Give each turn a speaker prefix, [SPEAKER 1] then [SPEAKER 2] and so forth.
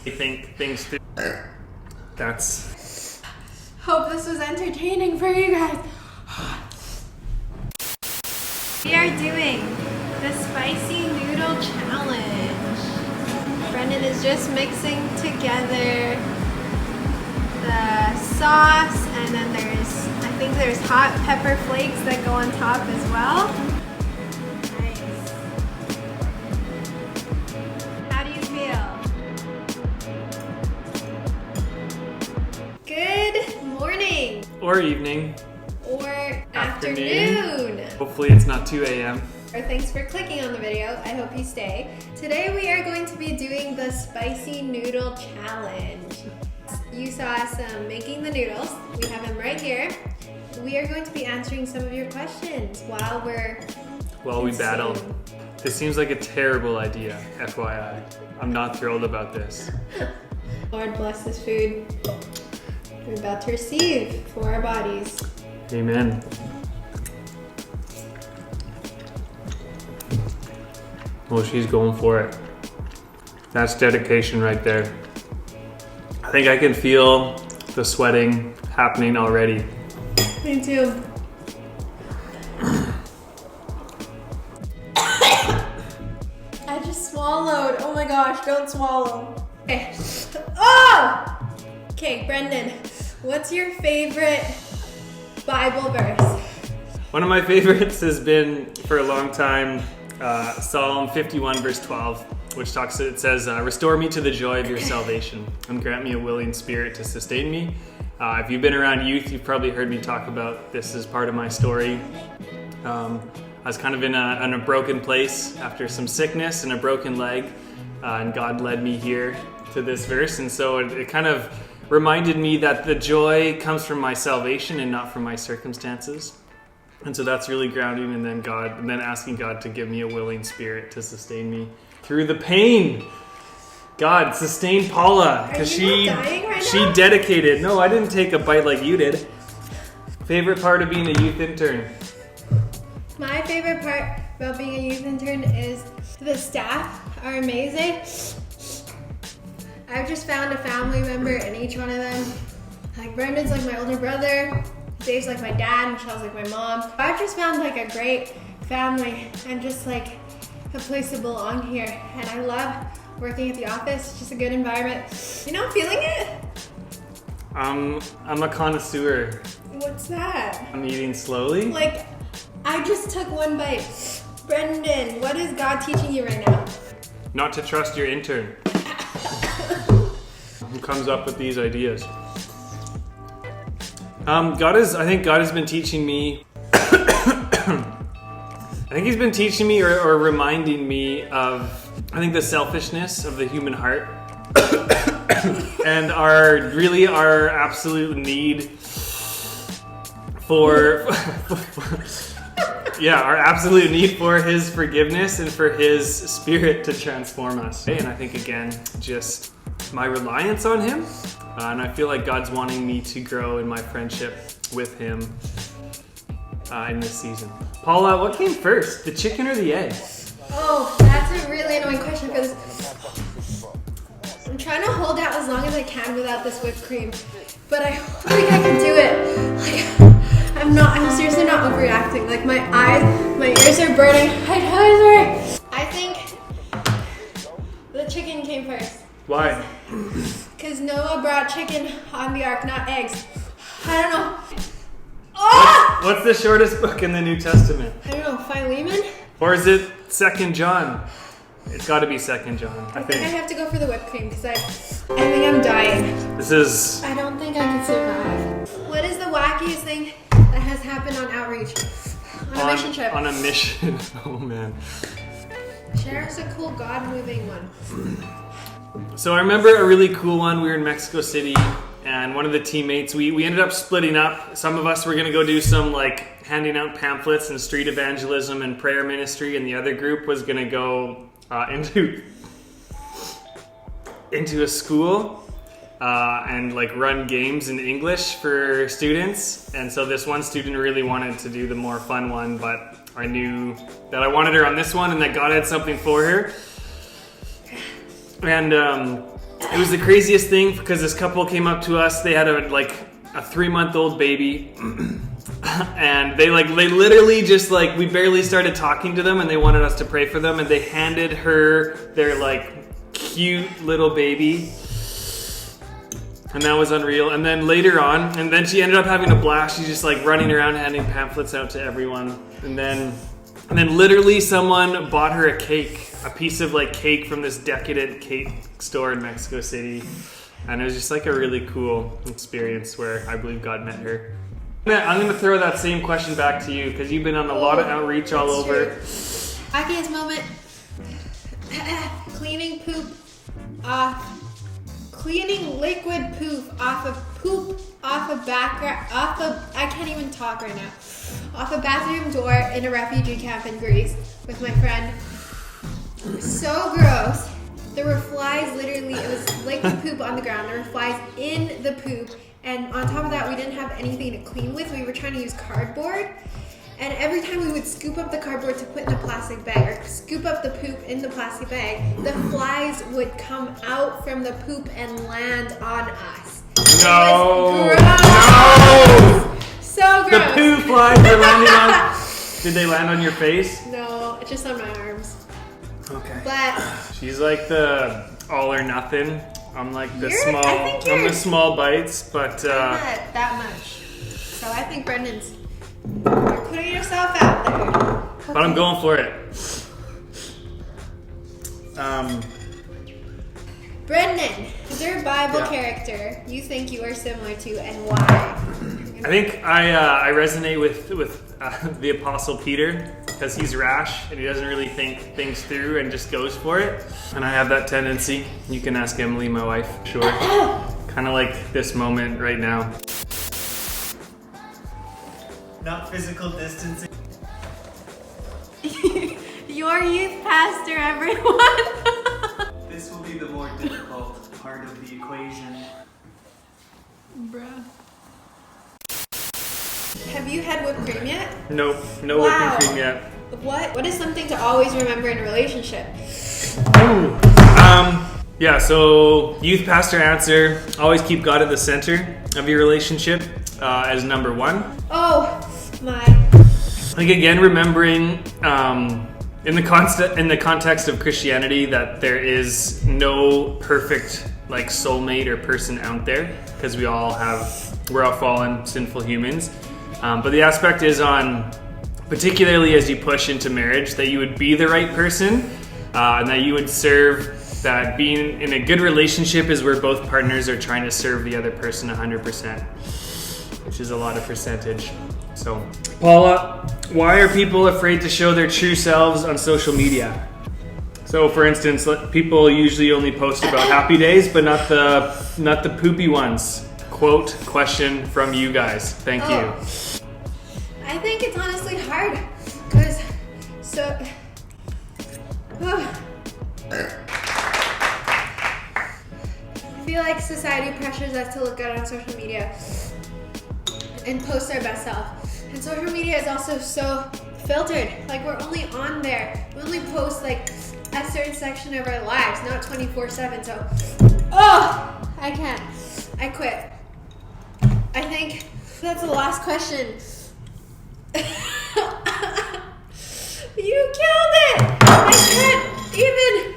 [SPEAKER 1] think things through. That's...
[SPEAKER 2] Hope this was entertaining for you guys. We are doing the spicy noodle challenge. Brendan is just mixing together the sauce, and then I think there's hot pepper flakes that go on top as well. Nice. How do you feel? Good morning.
[SPEAKER 1] Or evening.
[SPEAKER 2] Or afternoon.
[SPEAKER 1] Hopefully it's not 2 a.m.
[SPEAKER 2] Thanks for clicking on the video. I hope you stay. Today we are going to be doing the spicy noodle challenge. You saw us making the noodles. We have them right here. We are going to be answering some of your questions while
[SPEAKER 1] we battle. This seems like a terrible idea, FYI. I'm not thrilled about this.
[SPEAKER 2] Lord bless this food we're about to receive for our bodies.
[SPEAKER 1] Amen. Well, she's going for it. That's dedication right there. I think I can feel the sweating happening already.
[SPEAKER 2] Me too. I just swallowed. Oh my gosh, don't swallow. Okay. Oh! Okay, Brendan, what's your favorite Bible verse?
[SPEAKER 1] One of my favorites has been for a long time Psalm 51 verse 12, which it says, restore me to the joy of your salvation and grant me a willing spirit to sustain me. If you've been around youth, you've probably heard me talk about this as part of my story. I was kind of in a broken place after some sickness and a broken leg, and God led me here to this verse, and so it kind of reminded me that the joy comes from my salvation and not from my circumstances. And so that's really grounding, and then asking God to give me a willing spirit to sustain me through the pain. God, sustain Paula, because she dedicated. No, I didn't take a bite like you did. Favorite part of being a youth intern?
[SPEAKER 2] My favorite part about being a youth intern is the staff are amazing. I've just found a family member in each one of them. Like Brendan's like my older brother, Dave's like my dad, Michelle's like my mom. I've just found like a great family and just like a place to belong here. And I love working at the office, it's just a good environment. You know, feeling it?
[SPEAKER 1] I'm a connoisseur.
[SPEAKER 2] What's that?
[SPEAKER 1] I'm eating slowly.
[SPEAKER 2] Like, I just took one bite. Brendan, what is God teaching you right now?
[SPEAKER 1] Not to trust your intern. Who comes up with these ideas? I think God has been teaching me. I think He's been teaching me or reminding me of, I think, the selfishness of the human heart, and our absolute need for our absolute need for His forgiveness and for His Spirit to transform us. And I think, again, just my reliance on Him, and I feel like God's wanting me to grow in my friendship with Him in this season. Paula, what came first, the chicken or the egg?
[SPEAKER 2] Oh, that's a really annoying question because I'm trying to hold out as long as I can without this whipped cream, but I think I can do it. Like, I'm seriously not overreacting. Like my ears are burning. I think the chicken came first.
[SPEAKER 1] Why?
[SPEAKER 2] Because Noah brought chicken on the ark, not eggs. I don't know. Oh!
[SPEAKER 1] What's the shortest book in the New Testament?
[SPEAKER 2] I don't know, Philemon?
[SPEAKER 1] Or is it 2 John? It's got to be 2 John, I think.
[SPEAKER 2] I have to go for the whipped cream because I think I'm dying. I don't think I can survive. What is the wackiest thing that has happened on outreach? On a mission trip?
[SPEAKER 1] On a mission. Oh man.
[SPEAKER 2] Share us a cool God-moving one.
[SPEAKER 1] So I remember a really cool one. We were in Mexico City, and one of the teammates, we ended up splitting up. Some of us were going to go do some like handing out pamphlets and street evangelism and prayer ministry, and the other group was going to go into a school and like run games in English for students. And so this one student really wanted to do the more fun one, but I knew that I wanted her on this one and that God had something for her. And It was the craziest thing because this couple came up to us. They had a 3-month-old baby. And they literally just we barely started talking to them and they wanted us to pray for them and they handed her their cute little baby. And that was unreal. And then later on, and then she ended up having a blast. She's just running around handing pamphlets out to everyone. And then literally someone bought her a cake, a piece of cake from this decadent cake store in Mexico City. And it was just a really cool experience where I believe God met her. I'm going to throw that same question back to you because you've been on a lot of outreach all over.
[SPEAKER 2] Aki's moment. Cleaning liquid poop off a I can't even talk right now. Off a bathroom door in a refugee camp in Greece with my friend. So gross. There were flies literally, it was liquid poop on the ground. There were flies in the poop. And on top of that, we didn't have anything to clean with. We were trying to use cardboard. And every time we would scoop up the cardboard to put in the plastic bag or scoop up the poop in the plastic bag, the flies would come out from the poop and land on us.
[SPEAKER 1] No!
[SPEAKER 2] It was gross.
[SPEAKER 1] No!
[SPEAKER 2] So gross.
[SPEAKER 1] The poo flies were landing on... Did they land on your face?
[SPEAKER 2] No, just on my arms.
[SPEAKER 1] Okay.
[SPEAKER 2] But...
[SPEAKER 1] She's the all or nothing. I'm
[SPEAKER 2] You're
[SPEAKER 1] the small bites, but...
[SPEAKER 2] not that much. So I think Brendan's... You're putting yourself out there.
[SPEAKER 1] But I'm going for it.
[SPEAKER 2] Brendan, is there a Bible character you think you are similar to and why?
[SPEAKER 1] I think I resonate with the Apostle Peter because he's rash and he doesn't really think things through and just goes for it. And I have that tendency. You can ask Emily, my wife, sure. Kind of like this moment right now. Not physical distancing.
[SPEAKER 2] Your youth pastor, everyone.
[SPEAKER 1] This will be the more difficult part of the equation.
[SPEAKER 2] Bruh. Have you had whipped cream yet?
[SPEAKER 1] Nope, no whipping cream yet.
[SPEAKER 2] What is something to always remember in a relationship?
[SPEAKER 1] Yeah, so youth pastor answer, always keep God at the center of your relationship as number one.
[SPEAKER 2] Oh my.
[SPEAKER 1] Like again, remembering in the context of Christianity that there is no perfect soulmate or person out there because we're all fallen, sinful humans. But the aspect is on, particularly as you push into marriage, that you would be the right person and that you would serve, that being in a good relationship is where both partners are trying to serve the other person 100%, which is a lot of percentage. So, Paula, why are people afraid to show their true selves on social media? So, for instance, people usually only post about happy days, but not the poopy ones. Quote, question from you guys. Thank you.
[SPEAKER 2] I think it's honestly hard because I feel like society pressures us to look good on social media and post our best self. And social media is also so filtered. We're only on there. We only post a certain section of our lives, not 24/7. So, I can't. I quit. I think that's the last question. You killed it! I can't even